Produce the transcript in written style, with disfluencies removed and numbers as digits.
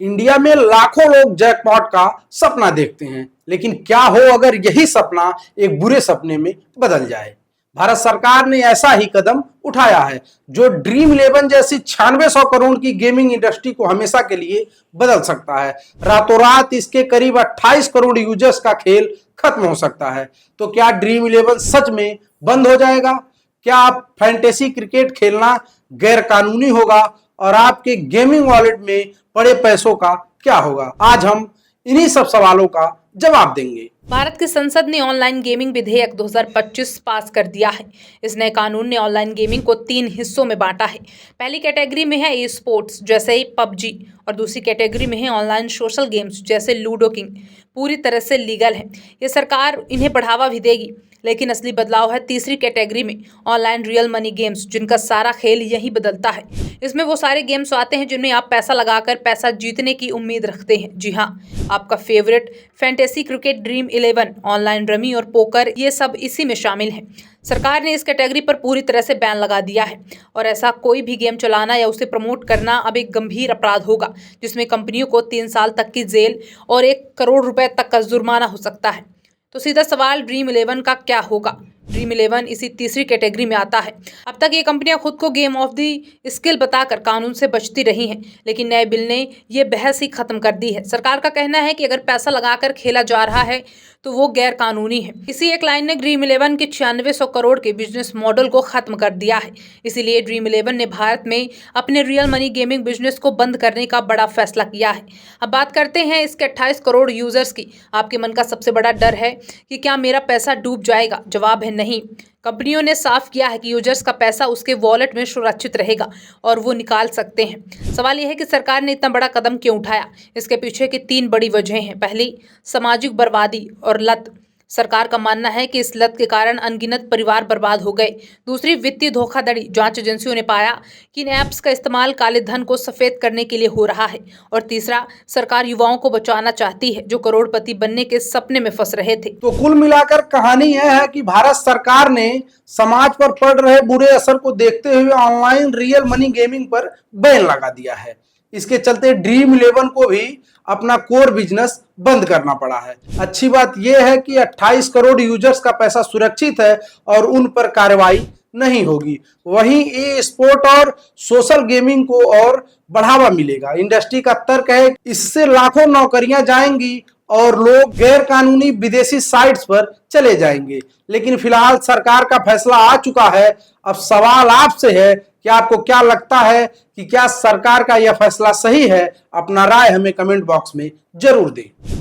India में लाखों लोग जैकपॉट का सपना देखते हैं, लेकिन क्या हो अगर यही सपना एक बुरे सपने में बदल जाए। भारत सरकार ने ऐसा ही कदम उठाया है जो ड्रीम इलेवन जैसी 9600 करोड़ की गेमिंग इंडस्ट्री को हमेशा के लिए बदल सकता है। रातों रात इसके करीब 28 करोड़ यूजर्स का खेल खत्म हो सकता है। तो क्या ड्रीम इलेवन सच में बंद हो जाएगा? क्या आप फैंटेसी क्रिकेट खेलना गैर कानूनी होगा और आपके गेमिंग वॉलेट में पड़े पैसों का क्या होगा? आज हम इन्हीं सब सवालों का जवाब देंगे। भारत की संसद ने ऑनलाइन गेमिंग विधेयक 2025 पास कर दिया है। इस नए कानून ने ऑनलाइन गेमिंग को 3 हिस्सों में बांटा है। पहली कैटेगरी में है ई स्पोर्ट्स जैसे ही पबजी और दूसरी कैटेगरी में है ऑनलाइन सोशल गेम्स जैसे लूडो किंग। पूरी तरह से लीगल है। ये सरकार इन्हें बढ़ावा भी देगी, लेकिन असली बदलाव है तीसरी कैटेगरी में ऑनलाइन रियल मनी गेम्स, जिनका सारा खेल यही बदलता है। इसमें वो सारे गेम्स आते हैं जिनमें आप पैसा लगाकर पैसा जीतने की उम्मीद रखते हैं। जी हाँ, आपका favourite fantasy cricket, dream eleven, online rummy और पोकर, ये सब इसी में शामिल हैं। सरकार ने इस कैटेगरी पर पूरी तरह से बैन लगा दिया है और ऐसा कोई भी गेम चलाना या उसे प्रमोट करना अब एक गंभीर अपराध होगा, जिसमें कंपनियों को 3 साल तक की जेल और 1 करोड़ रुपए तक का जुर्माना हो सकता है। तो सीधा सवाल, ड्रीम इलेवन का क्या होगा? ड्रीम इलेवन इसी तीसरी कैटेगरी में आता है। अब तक ये कंपनियां खुद को गेम ऑफ द स्किल बताकर कानून से बचती रही हैं, लेकिन नए बिल ने ये बहस ही खत्म कर दी है। सरकार का कहना है कि अगर पैसा लगाकर खेला जा रहा है तो वो गैर कानूनी है। इसी एक लाइन ने ड्रीम इलेवन के 9600 करोड़ के बिजनेस मॉडल को खत्म कर दिया है। इसीलिए ड्रीम इलेवन ने भारत में अपने रियल मनी गेमिंग बिजनेस को बंद करने का बड़ा फैसला किया है। अब बात करते हैं इसके 28 करोड़ यूजर्स की। आपके मन का सबसे बड़ा डर है कि क्या मेरा पैसा डूब जाएगा? जवाब है नहीं। कंपनियों ने साफ किया है कि यूजर्स का पैसा उसके वॉलेट में सुरक्षित रहेगा और वो निकाल सकते हैं। सवाल यह है कि सरकार ने इतना बड़ा कदम क्यों उठाया? इसके पीछे की 3 बड़ी वजहें हैं। पहली, सामाजिक बर्बादी और लत। सरकार का मानना है कि इस लत के कारण अनगिनत परिवार बर्बाद हो गए। दूसरी, वित्तीय धोखाधड़ी। जांच एजेंसियों ने पाया कि इन ऐप्स का इस्तेमाल काले धन को सफेद करने के लिए हो रहा है। और तीसरा, सरकार युवाओं को बचाना चाहती है जो करोड़पति बनने के सपने में फंस रहे थे। तो कुल मिलाकर कहानी यह है कि भारत सरकार ने समाज पर पड़ रहे बुरे असर को देखते हुए ऑनलाइन रियल मनी गेमिंग पर बैन लगा दिया है। इसके चलते ड्रीम इलेवन को भी अपना कोर बिजनेस बंद करना पड़ा है। अच्छी बात यह है कि 28 करोड़ यूजर्स का पैसा सुरक्षित है और उन पर कार्रवाई नहीं होगी। वहीं ई स्पोर्ट और सोशल गेमिंग को और बढ़ावा मिलेगा। इंडस्ट्री का तर्क है इससे लाखों नौकरियां जाएंगी और लोग गैर कानूनी विदेशी साइट्स पर चले जाएंगे। लेकिन फिलहाल सरकार का फैसला आ चुका है। अब सवाल आपसे है कि आपको क्या लगता है कि क्या सरकार का यह फैसला सही है? अपना राय हमें कमेंट बॉक्स में जरूर दें।